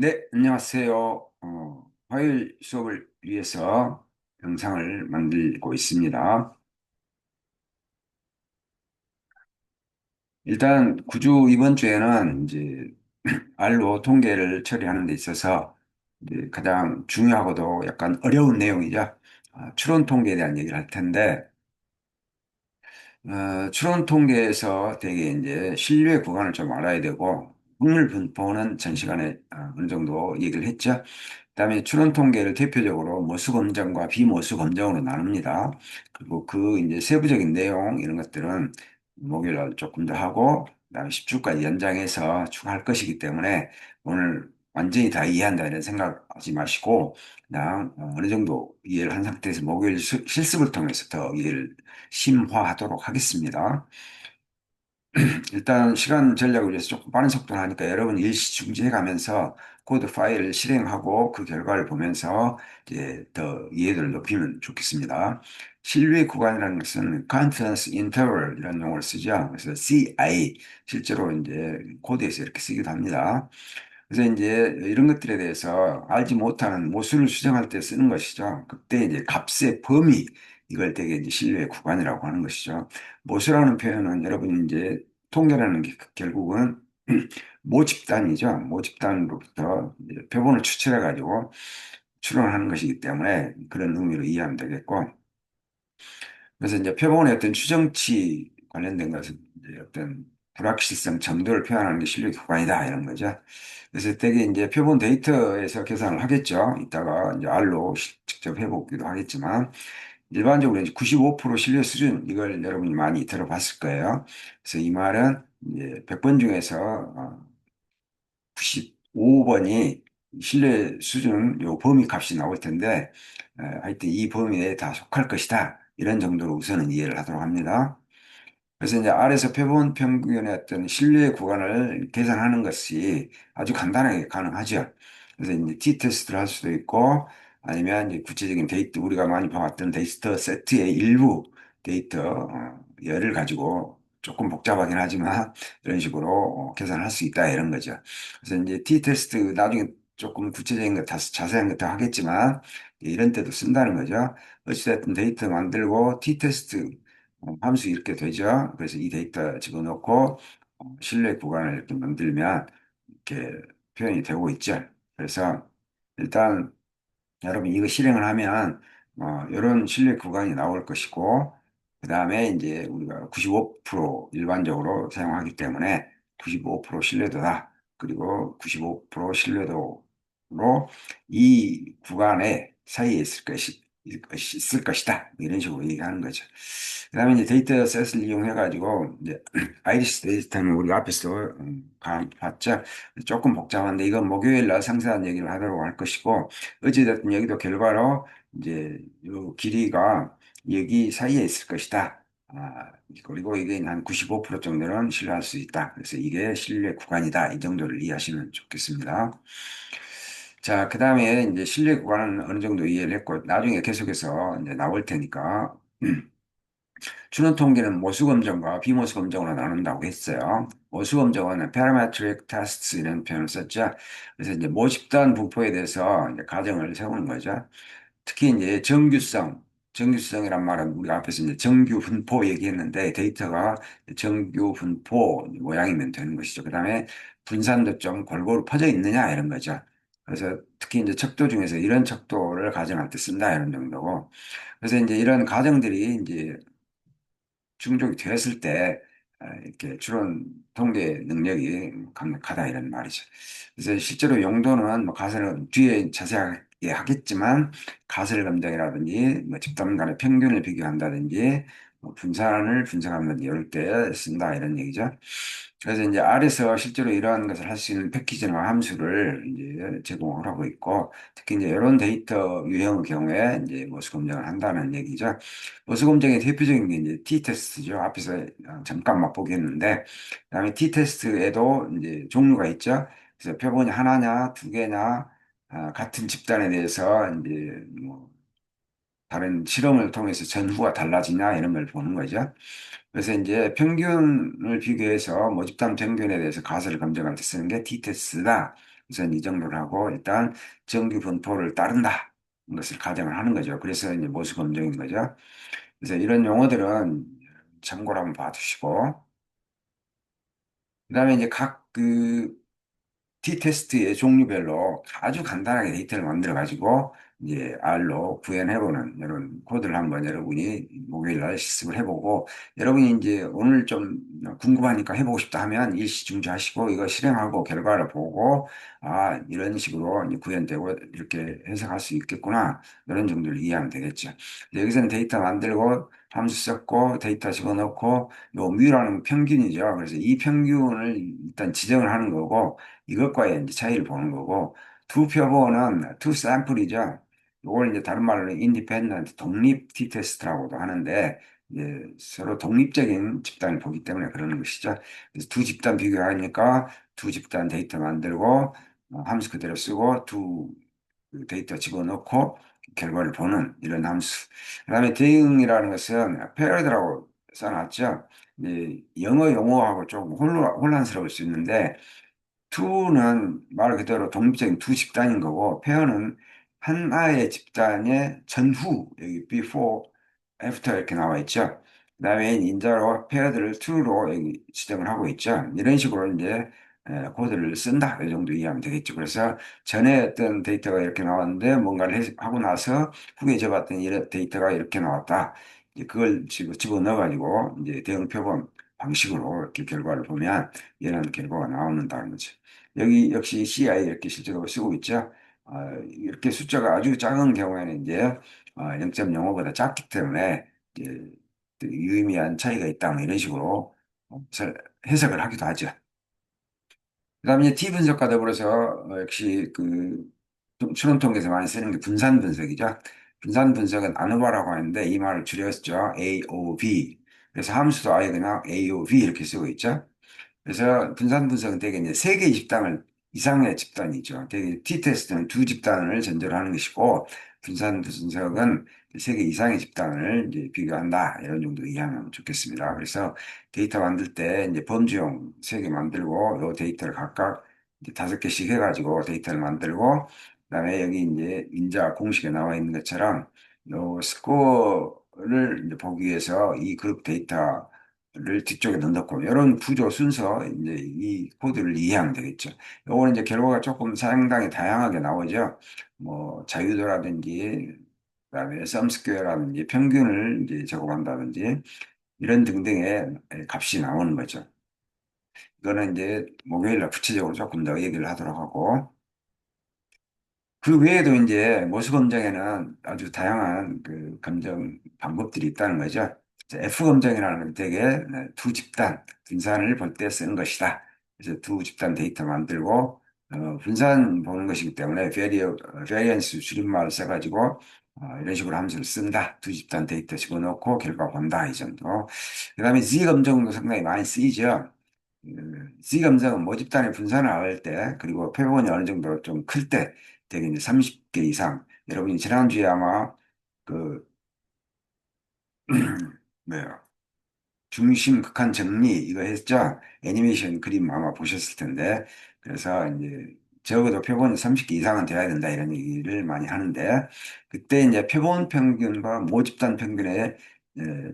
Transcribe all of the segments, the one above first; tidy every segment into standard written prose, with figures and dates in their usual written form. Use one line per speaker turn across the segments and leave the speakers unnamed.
네, 안녕하세요. 화요일 수업을 위해서 영상을 만들고 있습니다. 일단 구주 이번 주에는 이제 R로 통계를 처리하는 데 있어서 이제 가장 중요하고도 약간 어려운 내용이죠. 추론 통계에 대한 얘기를 할 텐데, 추론 통계에서 되게 이제 신뢰 구간을 좀 알아야 되고, 확률 분포는 전 시간에 어느 정도 얘기를 했죠. 그다음에 추론 통계를 대표적으로 모수 검정과 비모수 검정으로 나눕니다. 그리고 그 이제 세부적인 내용 이런 것들은 목요일 날 조금 더 하고 그다음에 10주까지 연장해서 추가할 것이기 때문에 오늘 완전히 다 이해한다 이런 생각하지 마시고 그냥 어느 정도 이해를 한 상태에서 목요일 실습을 통해서 더 이해를 심화하도록 하겠습니다. 일단 시간 전략을 위해서 조금 빠른 속도로 하니까 여러분 일시 중지해 가면서 코드 파일을 실행하고 그 결과를 보면서 이제 더 이해도를 높이면 좋겠습니다. 신뢰 구간이라는 것은 confidence interval이라는 용어를 쓰죠. 그래서 CI 실제로 이제 코드에서 이렇게 쓰기도 합니다. 그래서 이제 이런 것들에 대해서 알지 못하는 모순을 수정할 때 쓰는 것이죠. 그때 이제 값의 범위 이걸 되게 이제 신뢰의 구간이라고 하는 것이죠. 모수라는 표현은 여러분 이제 통계라는 게 결국은 모집단이죠. 모집단으로부터 이제 표본을 추출해 가지고 추론하는 것이기 때문에 그런 의미로 이해하면 되겠고. 그래서 이제 표본의 어떤 추정치 관련된 것은 이제 어떤 불확실성 정도를 표현하는 게 신뢰 구간이다 이런 거죠. 그래서 되게 이제 표본 데이터에서 계산을 하겠죠. 이따가 이제 R로 직접 해보기도 하겠지만 일반적으로 이제 95% 신뢰 수준 이걸 여러분이 많이 들어봤을 거예요. 그래서 이 말은 이제 100번 중에서 95번이 신뢰 수준 요 범위 값이 나올 텐데 하여튼 이 범위 내에 다 속할 것이다. 이런 정도로 우선은 이해를 하도록 합니다. 그래서 이제 R에서 표본 평균의 어떤 신뢰 구간을 계산하는 것이 아주 간단하게 가능하죠. 그래서 이제 t-테스트를 할 수도 있고 아니면 이제 구체적인 데이터, 우리가 많이 봐왔던 데이터 세트의 일부 데이터, 열을 가지고 조금 복잡하긴 하지만 이런 식으로 계산할 수 있다 이런 거죠. 그래서 이제 t-테스트 나중에 조금 구체적인 것, 자세한 것도 하겠지만 이런 때도 쓴다는 거죠. 어찌됐든 데이터 만들고 t-테스트 함수 이렇게 되죠. 그래서 이 데이터 집어넣고 신뢰 구간을 이렇게 만들면 이렇게 표현이 되고 있죠. 그래서 일단 여러분 이거 실행을 하면 이런 신뢰 구간이 나올 것이고 그 다음에 이제 우리가 95% 일반적으로 사용하기 때문에 95% 신뢰도다. 그리고 95% 신뢰도로 이 구간에 사이에 있을 것이다. 뭐 이런 식으로 얘기하는 거죠. 그 다음에 이제 데이터셋을 이용해가지고 이제 아이리스 데이터는 우리가 앞에서 봤죠. 조금 복잡한데 이건 목요일 날 상세한 얘기를 하도록 할 것이고 어찌됐든 여기도 결과로 이제 요 길이가 여기 사이에 있을 것이다. 그리고 이게 한 95% 정도는 신뢰할 수 있다. 그래서 이게 신뢰 구간이다. 이 정도를 이해하시면 좋겠습니다. 자, 그 다음에 이제 신뢰 구간은 어느 정도 이해를 했고, 나중에 계속해서 이제 나올 테니까, 추론 통계는 모수 검정과 비모수 검정으로 나눈다고 했어요. 모수 검정은 parametric tests 이런 표현을 썼죠. 그래서 이제 모집단 분포에 대해서 이제 가정을 세우는 거죠. 특히 이제 정규성이란 말은 우리가 앞에서 이제 정규 분포 얘기했는데 데이터가 정규 분포 모양이면 되는 것이죠. 그다음에 분산도 좀 골고루 퍼져 있느냐 이런 거죠. 그래서 특히 이제 척도 중에서 이런 척도를 가정할 때 쓴다 이런 정도고. 그래서 이제 이런 가정들이 이제 충족이 되었을 때 이렇게 추론 통계 능력이 강력하다 이런 말이죠. 그래서 실제로 용도는 뭐 가설 뒤에 자세하게 하겠지만 가설 검정이라든지 뭐 집단 간의 평균을 비교한다든지 뭐 분산을 분석한다든지 이럴 때 쓴다 이런 얘기죠. 그래서 이제 R에서 실제로 이러한 것을 할 수 있는 패키지나 함수를 이제 제공을 하고 있고 특히 이제 이런 데이터 유형의 경우에 이제 모수 검정을 한다는 얘기죠. 보수 검정의 대표적인 게 이제 t-테스트죠. 앞에서 잠깐 맛보기 했는데, 그다음에 t-테스트에도 이제 종류가 있죠. 그래서 표본이 하나냐, 두 개냐, 같은 집단에 대해서 이제 뭐 다른 실험을 통해서 전후가 달라지냐 이런 걸 보는 거죠. 그래서 이제 평균을 비교해서 모집단 평균에 대해서 가설을 검증할 때 쓰는 게 t-테스트다. 우선 이 정도를 하고 일단 정규 분포를 따른다. 것을 가정을 하는 거죠. 그래서 이제 모수 검정인 거죠. 그래서 이런 용어들은 참고로 한번 봐두시고, 그다음에 이제 각그 T테스트의 종류별로 아주 간단하게 데이터를 만들어 가지고 이제 R로 구현해보는 이런 코드를 한번 여러분이 목요일 날 실습을 해보고, 여러분이 이제 오늘 좀 궁금하니까 해보고 싶다 하면 일시 중지하시고 이거 실행하고 결과를 보고, 아 이런 식으로 이제 구현되고 이렇게 해석할 수 있겠구나, 이런 정도를 이해하면 되겠죠. 여기서는 데이터 만들고 함수 썼고 데이터 집어넣고, 요 뮤라는 평균이죠. 그래서 이 평균을 일단 지정을 하는 거고, 이것과의 이제 차이를 보는 거고, 두 표본은 투 샘플이죠. 이걸 이제 다른 말로 인디펜던트 독립 t 테스트라고도 하는데, 이제 서로 독립적인 집단을 보기 때문에 그러는 것이죠. 그래서 두 집단 비교하니까 두 집단 데이터 만들고 함수 그대로 쓰고 그 데이터 집어넣고 결과를 보는 이런 함수. 그다음에 대응이라는 것은 페어드라고 써놨죠. 이제 영어 용어하고 조금 혼란스러울 수 있는데, 투는 말 그대로 독립적인 두 집단인 거고, 페어는 하나의 집단의 전후, 여기 before, after 이렇게 나와 있죠. 그다음에 인자로 페어들을 투로 여기 지정을 하고 있죠. 이런 식으로 이제 코드를 쓴다, 이 정도 이해하면 되겠죠. 그래서 전에 어떤 데이터가 이렇게 나왔는데 뭔가를 하고 나서 후에 접었던 이런 데이터가 이렇게 나왔다. 이제 그걸 집어넣어가지고 이제 대응 표본 방식으로 이렇게 결과를 보면 이런 결과가 나오는다는 거죠. 여기 역시 CI 이렇게 실제로 쓰고 있죠. 이렇게 숫자가 아주 작은 경우에는 이제 0.05보다 작기 때문에 이제 유의미한 차이가 있다, 뭐 이런 식으로 해석을 하기도 하죠. 그다음에 이제 T 분석과 더불어서 역시 그 추론 통계에서 많이 쓰는 게 분산 분석이죠. 분산 분석은 아노바라고 하는데 이 말을 줄였죠. AOV. 그래서 함수도 아예 그냥 AOV 이렇게 쓰고 있죠. 그래서 분산 분석은 대개 이제 세 개의 집단을 이상의 집단이죠. 대개 T-테스트는 두 집단을 전제로 하는 것이고, 분산 분석은 세 개 이상의 집단을 이제 비교한다, 이런 정도 이해하면 좋겠습니다. 그래서 데이터 만들 때 이제 범주용 세 개 만들고, 이 데이터를 각각 이제 5개씩 해가지고 데이터를 만들고, 그다음에 여기 이제 인자 공식에 나와 있는 것처럼 요 스코어를 이제 보기 위해서 이 그룹 데이터를 뒤쪽에 넣고, 이런 구조 순서 이제 이 코드를 이해하면 되겠죠. 요거는 이제 결과가 조금 상당히 다양하게 나오죠. 뭐 자유도라든지 그다음에 썸스퀘어라든지 평균을 이제 적용한다든지 이런 등등의 값이 나오는 거죠. 이거는 이제 목요일날 구체적으로 조금 더 얘기를 하도록 하고, 그 외에도 이제 모수 검정에는 아주 다양한 그 검정 방법들이 있다는 거죠. 이제 F 검정이라는 건 되게 두 집단 분산을 볼 때 쓰는 것이다. 그래서 두 집단 데이터 만들고 분산 보는 것이기 때문에 베리언스 줄임말을 써가지고 이런 식으로 함수를 쓴다. 두 집단 데이터 집어넣고 결과 본다, 이 정도. 그다음에 Z 검정도 상당히 많이 쓰이죠. C 검정은 모집단의 분산을 할 때, 그리고 표본이 어느 정도 좀 클 때, 되게 이제 30개 이상. 여러분이 지난주에 아마 그, 뭐야, 중심 극한 정리 이거 했죠? 애니메이션 그림 아마 보셨을 텐데, 그래서 이제 적어도 표본이 30개 이상은 돼야 된다, 이런 얘기를 많이 하는데, 그때 이제 표본 평균과 모집단 평균의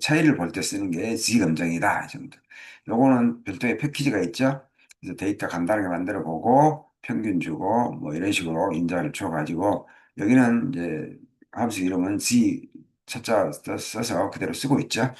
차이를 볼 때 쓰는 게 Z 검정이다, 이 정도. 요거는 별도의 패키지가 있죠. 그래서 데이터 간단하게 만들어 보고 평균 주고 뭐 이런 식으로 인자를 줘가지고, 여기는 이제 함수 이름은 Z 차자 써서 그대로 쓰고 있죠.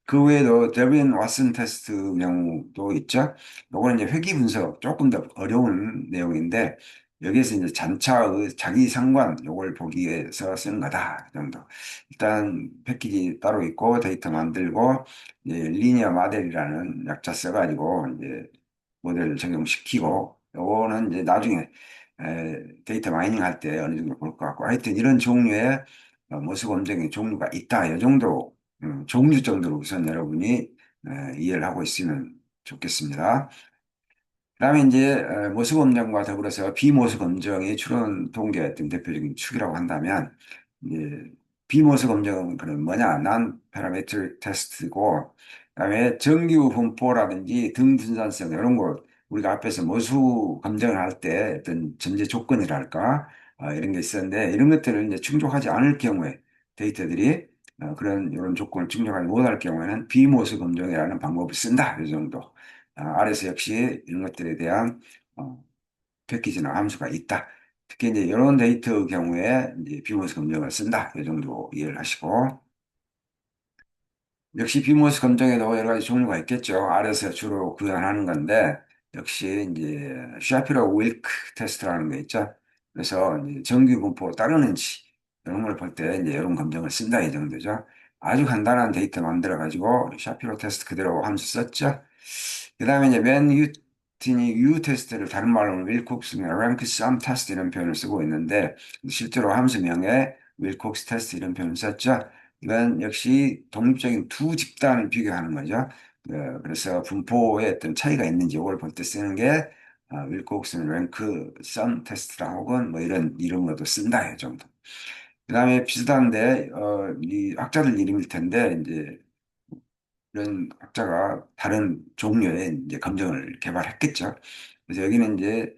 그 외에도 데빈 왓슨 테스트 경우도 있죠. 요거는 이제 회귀 분석 조금 더 어려운 내용인데, 여기에서 이제 잔차의 자기 상관 요걸 보기 위해서 쓰는 거다, 그 정도. 일단 패키지 따로 있고 데이터 만들고 이제 리니어 모델이라는 약자 써가지고 이제 모델을 적용시키고, 요거는 이제 나중에 데이터 마이닝 할 때 어느 정도 볼 것 같고, 하여튼 이런 종류의 모습 검증의 종류가 있다, 이 정도. 종류 정도로 우선 여러분이 이해를 하고 있으면 좋겠습니다. 그다음에 이제 모수 검정과 더불어서 비모수 검정이 추론 통계의 어떤 대표적인 축이라고 한다면, 이제 비모수 검정은 그런 뭐냐, 난 파라메트릭 테스트고, 그다음에 정규 분포라든지 등 분산성 이런 거 우리가 앞에서 모수 검증을 할 때 어떤 전제 조건이랄까 이런 게 있었는데 이런 것들을 이제 충족하지 않을 경우에 데이터들이 그런 이런 조건을 충족하지 못할 경우에는 비모수 검증이라는 방법을 쓴다. 이 정도. 아래서 역시 이런 것들에 대한 어, 패키지나 함수가 있다. 특히 이제 이런 데이터 경우에 이제 비모스 검증을 쓴다. 이 정도 이해를 하시고. 역시 비모스 검증에도 여러 가지 종류가 있겠죠. 아래서 주로 구현하는 건데, 역시 이제 샤피로 윌크 테스트라는 게 있죠. 그래서 이제 정규 분포 따르는지, 이런 걸 볼 때 이제 이런 검증을 쓴다. 이 정도죠. 아주 간단한 데이터 만들어가지고 샤피로 테스트 그대로 함수 썼죠. 그 다음에 이제 맨 유틴이 U 테스트를 다른 말로는 윌콕스 랭크 썸 테스트 이런 표현을 쓰고 있는데 실제로 함수명에 윌콕스 테스트 이런 표현을 썼죠. 이건 역시 독립적인 두 집단을 비교하는 거죠. 그래서 분포에 어떤 차이가 있는지 이걸 볼 때 쓰는 게 윌콕스 랭크 썸 테스트라 혹은 뭐 이런 이름으로도 쓴다 이 정도. 그다음에 비슷한데 이 학자들 이름일 텐데 이제 이런 학자가 다른 종류의 이제 검정을 개발했겠죠. 그래서 여기는 이제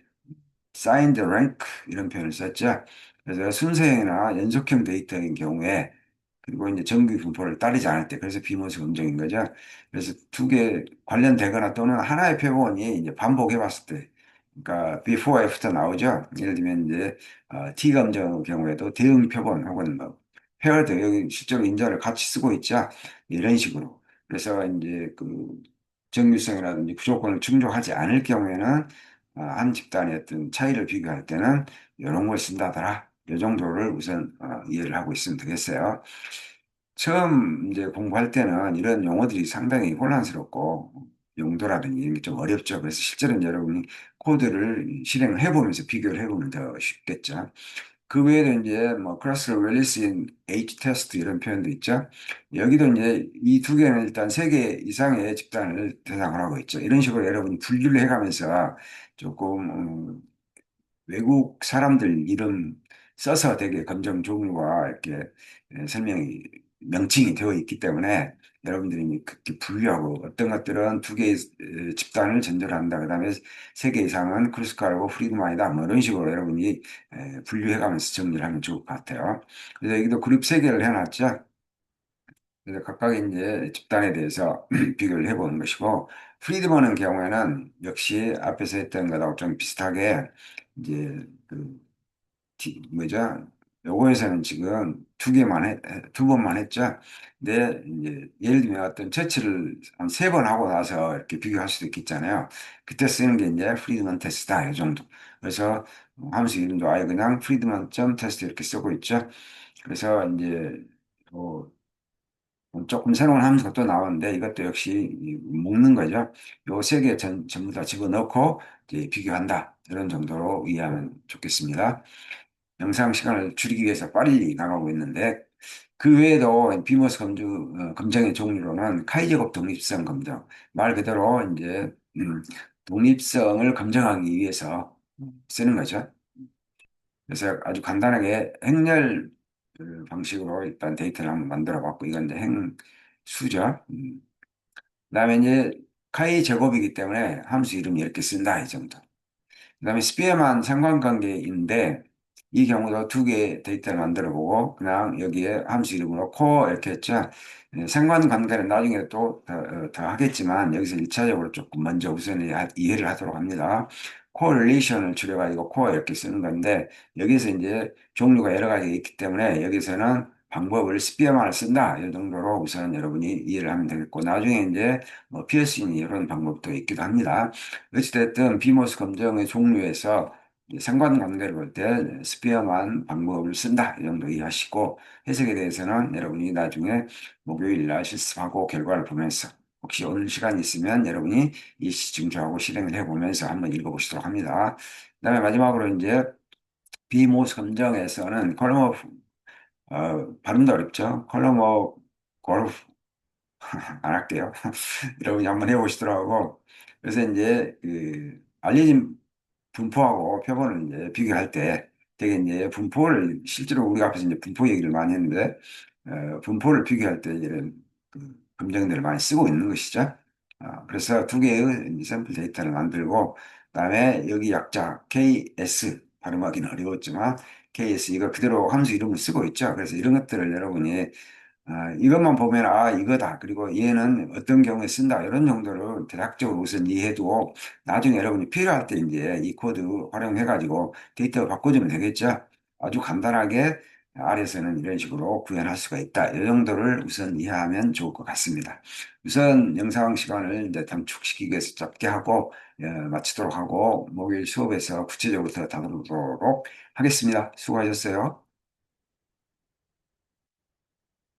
signed rank 이런 표현을 썼죠. 그래서 순서형이나 연속형 데이터인 경우에 그리고 이제 정규 분포를 따르지 않을 때 그래서 비모스 검정인 거죠. 그래서 두 개 관련되거나 또는 하나의 표본이 이제 반복해 봤을 때 그러니까 before, after 나오죠. 예를 들면 이제 T 검정 경우에도 대응 표본 혹은 뭐 paired 여기 실제로 인자를 같이 쓰고 있죠. 이런 식으로. 그래서 이제 그 정규성이라든지 부조건을 충족하지 않을 경우에는 한 집단의 어떤 차이를 비교할 때는 이런 걸 쓴다더라. 이 정도를 우선 이해를 하고 있으면 되겠어요. 처음 이제 공부할 때는 이런 용어들이 상당히 혼란스럽고 용도라든지 이런 게 좀 어렵죠. 그래서 실제로는 여러분이 코드를 실행을 해보면서 비교를 해보면 더 쉽겠죠. 그 외에도 이제 뭐 크로스 웰리스 H 테스트 이런 표현도 있죠. 여기도 이제 이 두 개는 일단 세 개 이상의 집단을 대상으로 하고 있죠. 이런 식으로 여러분이 분류를 해가면서 조금 외국 사람들 이름 써서 되게 검정 종류와 이렇게 설명이 명칭이 되어 있기 때문에 여러분들이 그렇게 분류하고 어떤 것들은 두 개의 집단을 전제로 한다. 그다음에 세 개 이상은 크루스칼하고 프리드만이다. 뭐 이런 식으로 여러분이 분류해가면서 정리를 하면 좋을 것 같아요. 그래서 여기도 그룹 세 개를 해놨죠. 그래서 각각의 이제 집단에 대해서 비교를 해보는 것이고, 프리드먼의 경우에는 역시 앞에서 했던 것하고 좀 비슷하게 이제 그 뭐죠? 요거에서는 지금 두 번만 했죠. 근데 이제 예를 들면 어떤 처치를 한 세 번 하고 나서 이렇게 비교할 수도 있겠잖아요. 그때 쓰는 게 이제 프리드먼 테스트다, 이 정도. 그래서 함수 이름도 아예 그냥 프리드먼 점 테스트 이렇게 쓰고 있죠. 그래서 이제 어, 조금 새로운 함수가 또 나오는데 이것도 역시 묶는 거죠. 요 세 개 전부 다 집어넣고 이제 비교한다. 이런 정도로 이해하면 좋겠습니다. 영상 시간을 줄이기 위해서 빨리 나가고 있는데 그 외에도 비머스 검정의 종류로는 카이 제곱 독립성 검정 말 그대로 이제 독립성을 검증하기 위해서 쓰는 거죠. 그래서 아주 간단하게 행렬 방식으로 일단 데이터를 한번 만들어 봤고 이건 이제 행수죠. 그다음에 이제 카이 제곱이기 때문에 함수 이름 이렇게 쓴다 이 정도. 그다음에 스피어만 상관관계인데 이 경우도 두 개의 데이터를 만들어 보고 그냥 여기에 함수 이름으로 코 이렇게 했죠. 상관관계는 나중에 또 더 하겠지만 여기서 1차적으로 조금 먼저 우선 이해를 하도록 합니다. 코릴레이션을 줄여가지고 코 이렇게 쓰는 건데 여기서 이제 종류가 여러 가지 있기 때문에 여기서는 방법을 스피어만을 쓴다 이 정도로 우선 여러분이 이해를 하면 되겠고 나중에 이제 뭐 피어싱 이런 방법도 있기도 합니다. 어찌됐든 비모스 검정의 종류에서 이제 상관관계를 볼 때 스피어만 방법을 쓴다. 이 정도 이해하시고 해석에 대해서는 여러분이 나중에 목요일 날 실습하고 결과를 보면서 혹시 오늘 시간 있으면 여러분이 이 증조하고 실행을 해보면서 한번 읽어보시도록 합니다. 그다음에 마지막으로 이제 비모스 검정에서는 발음도 어렵죠. 골프 안 할게요. 여러분이 한번 해보시더라고. 그래서 이제 그 알려진 분포하고 표본을 이제 비교할 때 되게 이제 분포를 실제로 우리가 앞에서 이제 분포 얘기를 많이 했는데 분포를 비교할 때 이런 그 검정들을 많이 쓰고 있는 것이죠. 그래서 두 개의 샘플 데이터를 만들고, 그다음에 여기 약자 KS 발음하기는 어려웠지만 KS 이거 그대로 함수 이름을 쓰고 있죠. 그래서 이런 것들을 여러분이 이것만 보면 이거다. 그리고 얘는 어떤 경우에 쓴다. 이런 정도를 대략적으로 우선 이해해두고 나중에 여러분이 필요할 때 이제 이 코드 활용해가지고 데이터 바꿔주면 되겠죠. 아주 간단하게 R에서는 이런 식으로 구현할 수가 있다. 이 정도를 우선 이해하면 좋을 것 같습니다. 우선 영상 시간을 이제 단축시키기 위해서 짧게 하고 마치도록 하고 목요일 수업에서 구체적으로 더 다루도록 하겠습니다. 수고하셨어요.